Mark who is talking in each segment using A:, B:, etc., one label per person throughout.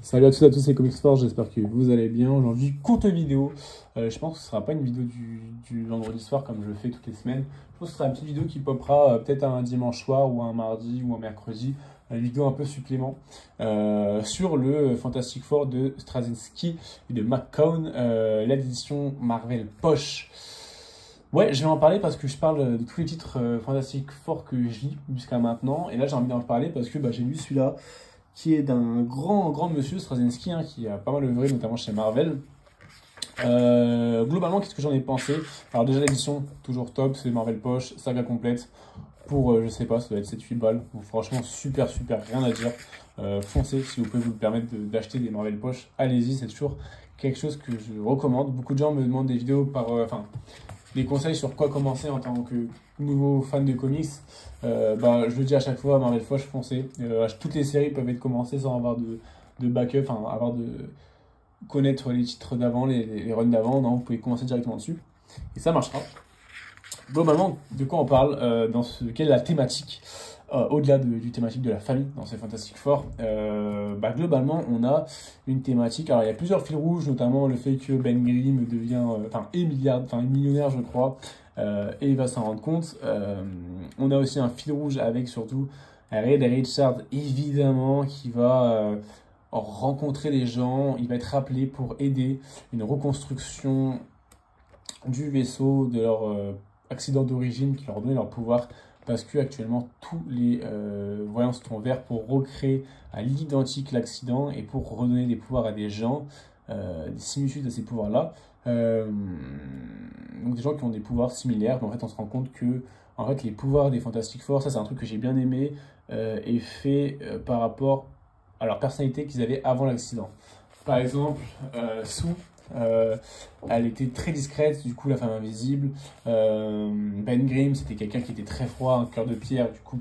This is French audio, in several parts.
A: Salut à tous, c'est Comics Force, j'espère que vous allez bien. Aujourd'hui, courte vidéo. Je pense que ce ne sera pas une vidéo du vendredi soir comme je le fais toutes les semaines. Je pense que ce sera une petite vidéo qui popera peut-être un dimanche soir ou un mardi ou un mercredi. Une vidéo un peu supplément sur le Fantastic Four de Straczynski et de McCone, l'édition Marvel Poche. Ouais, je vais en parler parce que je parle de tous les titres Fantastic Four que je lis jusqu'à maintenant. Et là, j'ai envie d'en parler parce que j'ai lu celui-là qui est d'un grand monsieur, Straczynski, hein, qui a pas mal œuvré, notamment chez Marvel. Globalement, qu'est-ce que j'en ai pensé? Alors déjà, l'édition, toujours top, c'est Marvel Poche, saga complète, pour, je sais pas, ça doit être 7-8 balles. Donc, franchement, super, rien à dire. Foncez, si vous pouvez vous permettre d'acheter des Marvel Poche, allez-y, c'est toujours quelque chose que je recommande. Beaucoup de gens me demandent des vidéos des conseils sur quoi commencer en tant que nouveau fan de comics. Je le dis à chaque fois, Marvel Poche, foncez. Toutes les séries peuvent être commencées sans avoir de backup, avoir de connaître les titres d'avant, les runs d'avant. Non, vous pouvez commencer directement dessus. Et ça marchera. Globalement, de quoi on parle quelle est la thématique au-delà du thématique de la famille dans ces Fantastic Four? Globalement, on a une thématique. Alors, il y a plusieurs fils rouges, notamment le fait que Ben Grimm devient millionnaire, je crois, et il va s'en rendre compte. On a aussi un fil rouge avec surtout Reed Richards, évidemment, qui va rencontrer les gens. Il va être appelé pour aider une reconstruction du vaisseau, de leur accident d'origine qui leur donnait leur pouvoir, parce que actuellement tous les voyants se tournent vers pour recréer à l'identique l'accident et pour redonner des pouvoirs à des gens, des similitudes à ces pouvoirs-là. Donc des gens qui ont des pouvoirs similaires, mais en fait on se rend compte que les pouvoirs des Fantastic Four, ça c'est un truc que j'ai bien aimé, est fait par rapport à leur personnalité qu'ils avaient avant l'accident. Par exemple, Sue, elle était très discrète, du coup la femme invisible. Ben Grimm, c'était quelqu'un qui était très froid, un cœur de pierre, du coup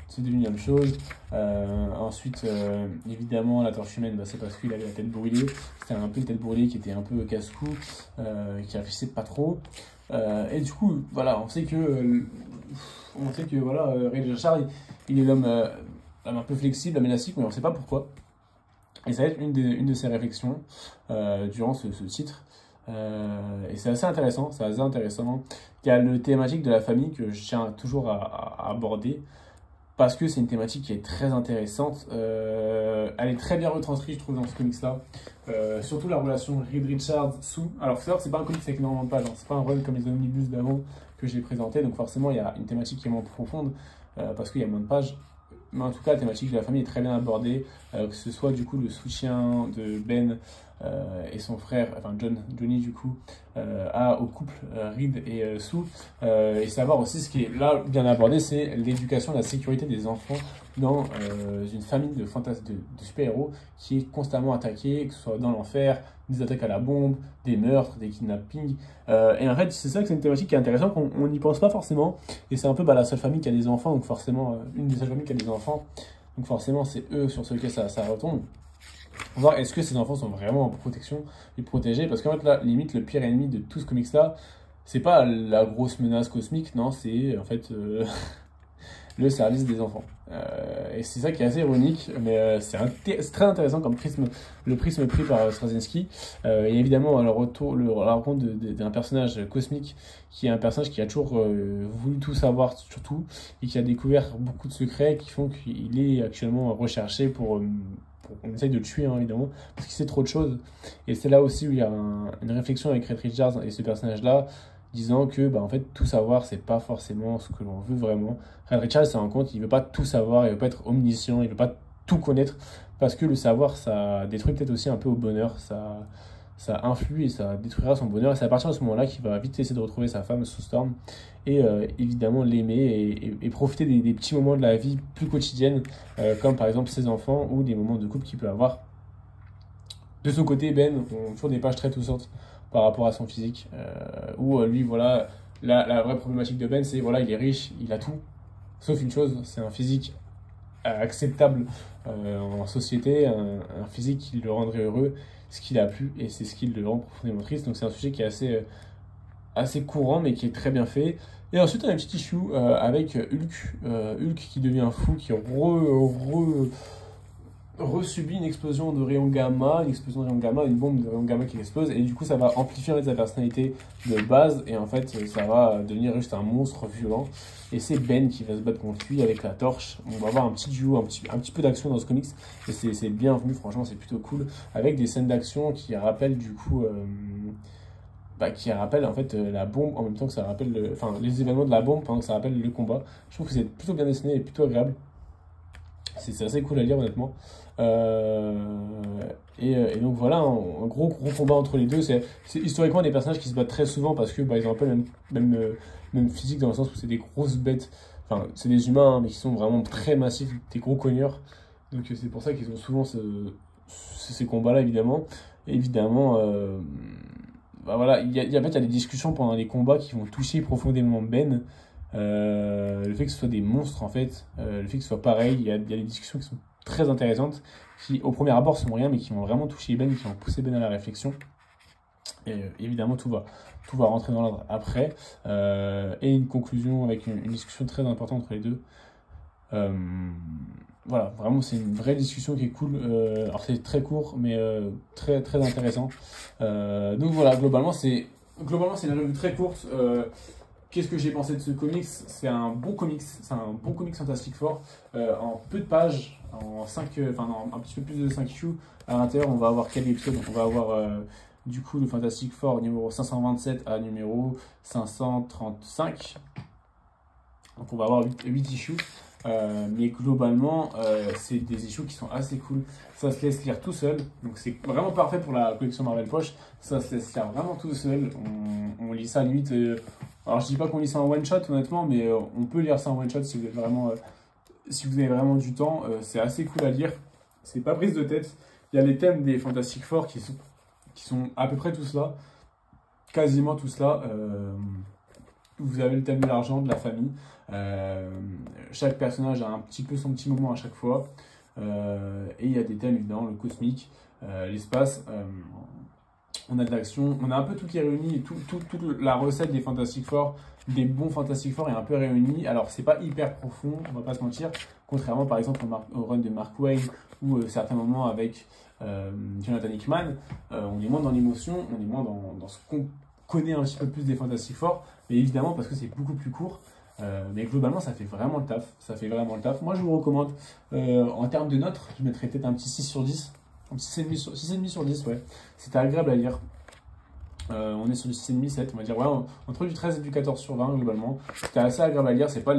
A: c'est devenu la même chose. Ensuite, évidemment, la torche humaine, c'est parce qu'il avait la tête brûlée. C'était un peu une tête brûlée qui était un peu casse-cou, qui réfléchissait pas trop. Et du coup, voilà, on sait que Reed Richards, il est l'homme un peu flexible, élastique, mais on ne sait pas pourquoi. Et ça va être une de ses réflexions durant ce titre. Et c'est assez intéressant, Il y a le thématique de la famille que je tiens toujours à aborder, parce que c'est une thématique qui est très intéressante. Elle est très bien retranscrite, je trouve, dans ce comics-là. Surtout la relation Reed Richards-Sue. Alors, c'est pas un comics avec énormément de pages, hein. C'est pas un run comme les omnibus d'avant que j'ai présenté, donc forcément, il y a une thématique qui est moins profonde, parce qu'il y a moins de pages. Mais en tout cas, la thématique de la famille est très bien abordée, que ce soit du coup le soutien de Ben et son frère, Johnny du coup, au couple Reed et Sue, et savoir aussi ce qui est là bien abordé, c'est l'éducation et la sécurité des enfants dans une famille de super-héros qui est constamment attaquée, que ce soit dans l'enfer, des attaques à la bombe, des meurtres, des kidnappings. Et en fait, c'est ça que c'est une thématique qui est intéressante, qu'on n'y pense pas forcément. Et c'est un peu la seule famille qui a des enfants, donc forcément, une des seules familles qui a des enfants. Donc forcément, c'est eux sur ceux que ça retombe. Voir est-ce que ces enfants sont vraiment en protection et protégés. Parce qu'en fait, là, limite, le pire ennemi de tout ce comics-là, c'est pas la grosse menace cosmique, non, c'est en fait le service des enfants. Et c'est ça qui est assez ironique, mais c'est très intéressant comme le prisme pris par Straczynski. Et évidemment, la rencontre d'un personnage cosmique qui est un personnage qui a toujours voulu tout savoir sur tout et qui a découvert beaucoup de secrets qui font qu'il est actuellement recherché pour on essaye de le tuer, hein, évidemment, parce qu'il sait trop de choses. Et c'est là aussi où il y a une réflexion avec Reed Richards et ce personnage-là, disant que en fait tout savoir c'est pas forcément ce que l'on veut vraiment. Reed Richards s'en rend compte, il veut pas tout savoir, il veut pas être omniscient, il veut pas tout connaître, parce que le savoir ça détruit peut-être aussi un peu au bonheur, ça influe et ça détruira son bonheur, et c'est à partir de ce moment-là qu'il va vite essayer de retrouver sa femme Sue Storm et évidemment l'aimer et profiter des petits moments de la vie plus quotidienne, comme par exemple ses enfants ou des moments de couple qu'il peut avoir. De son côté, Ben, on a toujours des pages très toussantes par rapport à son physique, où lui, voilà, la vraie problématique de Ben, c'est voilà, il est riche, il a tout, sauf une chose, c'est un physique acceptable en société, un physique qui le rendrait heureux, ce qu'il a plus, et c'est ce qui le rend profondément triste. Donc c'est un sujet qui est assez courant, mais qui est très bien fait. Et ensuite, on a un petit issue avec Hulk qui devient fou, qui resubit une explosion de rayons gamma, une bombe de rayons gamma qui explose, et du coup ça va amplifier en fait, sa personnalité de base, et en fait ça va devenir juste un monstre violent. Et c'est Ben qui va se battre contre lui avec la torche. On va avoir un petit duo, un petit peu d'action dans ce comics, et c'est bienvenu, franchement c'est plutôt cool, avec des scènes d'action qui rappellent du coup... qui rappelle en fait la bombe en même temps que ça rappelle enfin les événements de la bombe pendant que ça rappelle le combat. Je trouve que c'est plutôt bien dessiné et plutôt agréable. C'est assez cool à lire honnêtement. Et donc voilà, un gros combat entre les deux. C'est historiquement des personnages qui se battent très souvent parce que ils ont un peu le même physique dans le sens où c'est des grosses bêtes. Enfin, c'est des humains hein, mais qui sont vraiment très massifs, des gros cogneurs. Donc c'est pour ça qu'ils ont souvent ces combats-là évidemment. Et évidemment, voilà, en fait, il y a des discussions pendant les combats qui vont toucher profondément Ben. Le fait que ce soit des monstres en fait, le fait que ce soit pareil, il y a des discussions qui sont très intéressantes, qui au premier abord sont rien, mais qui vont vraiment toucher Ben, qui vont pousser Ben à la réflexion. Et évidemment, tout va rentrer dans l'ordre après. Et une conclusion avec une discussion très importante entre les deux. Voilà, vraiment, c'est une vraie discussion qui est cool. Alors, c'est très court, mais très, très intéressant. Donc voilà, globalement, c'est une revue très courte. Qu'est-ce que j'ai pensé de ce comics? C'est un bon comics, Fantastic Four, en peu de pages, en 5, un petit peu plus de 5 issues. À l'intérieur, on va avoir quel épisode? On va avoir du coup le Fantastic Four numéro 527 à numéro 535. Donc on va avoir 8 issues. Mais globalement, c'est des issues qui sont assez cool. Ça se laisse lire tout seul, donc c'est vraiment parfait pour la collection Marvel Poche. Ça se laisse lire vraiment tout seul. On lit ça limite. Alors je dis pas qu'on lit ça en one shot honnêtement, mais on peut lire ça en one shot si vous êtes vraiment, si vous avez vraiment du temps. C'est assez cool à lire. C'est pas prise de tête. Il y a les thèmes des Fantastic Four qui sont à peu près tous là, quasiment tous là. Vous avez le thème de l'argent, de la famille. Chaque personnage a un petit peu son petit moment à chaque fois. Et il y a des thèmes évidemment, le cosmique, l'espace. On a de l'action, on a un peu tout qui est réuni. Toute la recette des Fantastic Four, des bons Fantastic Four est un peu réunie. Alors c'est pas hyper profond, on va pas se mentir. Contrairement par exemple au run de Mark Waid ou certains moments avec Jonathan Hickman, on est moins dans l'émotion, on est moins dans ce qu'on connaît un petit peu plus des Fantastic Four, mais évidemment parce que c'est beaucoup plus court. Mais globalement, ça fait vraiment le taf. Moi, je vous recommande, en termes de notes, je mettrais peut-être un petit 6 sur 10. Un petit 6,5 sur 10, ouais. C'était agréable à lire. On est sur du 6,5, 7, on va dire. Ouais, entre du 13 et du 14 sur 20, globalement. C'était assez agréable à lire. C'est pas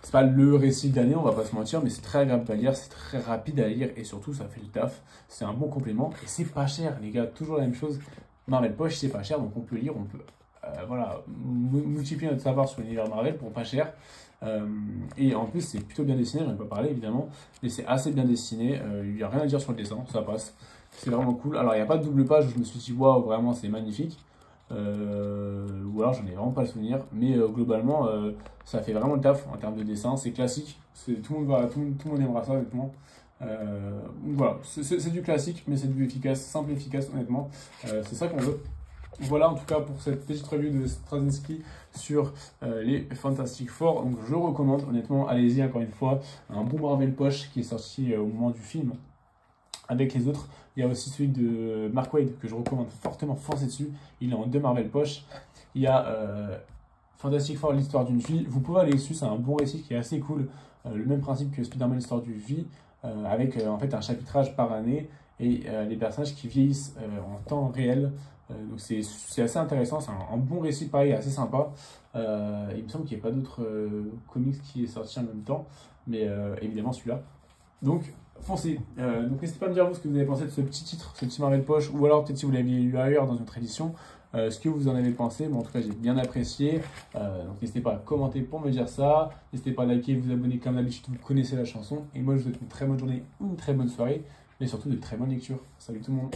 A: c'est pas le récit de l'année, on va pas se mentir, mais c'est très agréable à lire, c'est très rapide à lire et surtout, ça fait le taf. C'est un bon complément et c'est pas cher, les gars. Toujours la même chose. Marvel Poche, c'est pas cher, donc on peut lire, on peut voilà, multiplier notre savoir sur l'univers Marvel pour pas cher. Et en plus, c'est plutôt bien dessiné, j'en ai pas parlé évidemment, mais c'est assez bien dessiné. Il n'y a rien à dire sur le dessin, ça passe. C'est vraiment cool. Alors, il n'y a pas de double page où je me suis dit, waouh, vraiment, c'est magnifique. Ou alors, j'en ai vraiment pas le souvenir, mais globalement, ça fait vraiment le taf en termes de dessin. C'est classique, tout le monde aimera ça, honnêtement. Voilà, c'est du classique, mais c'est du efficace, simple et efficace, honnêtement. C'est ça qu'on veut. Voilà en tout cas pour cette petite revue de Straczynski sur les Fantastic Four. Donc je recommande honnêtement, allez-y encore une fois. Un bon Marvel Poche qui est sorti au moment du film avec les autres. Il y a aussi celui de Mark Waid que je recommande fortement, foncez dessus. Il est en 2 Marvel Poche. Il y a Fantastic Four, l'histoire d'une vie. Vous pouvez aller dessus, c'est un bon récit qui est assez cool. Le même principe que Spider-Man, l'histoire d'une vie, avec en fait un chapitrage par année et les personnages qui vieillissent en temps réel. Donc c'est assez intéressant, c'est un bon récit pareil, assez sympa. Il me semble qu'il n'y a pas d'autres comics qui est sorti en même temps, mais évidemment celui-là. Donc foncez. Donc n'hésitez pas à me dire vous ce que vous avez pensé de ce petit titre, ce petit Marvel Poche, ou alors peut-être si vous l'avez lu ailleurs dans une autre édition, ce que vous en avez pensé. Bon, en tout cas j'ai bien apprécié. Donc n'hésitez pas à commenter pour me dire ça. N'hésitez pas à liker, vous abonner comme d'habitude, vous connaissez la chanson. Et moi je vous souhaite une très bonne journée, une très bonne soirée, mais surtout de très bonnes lectures. Salut tout le monde.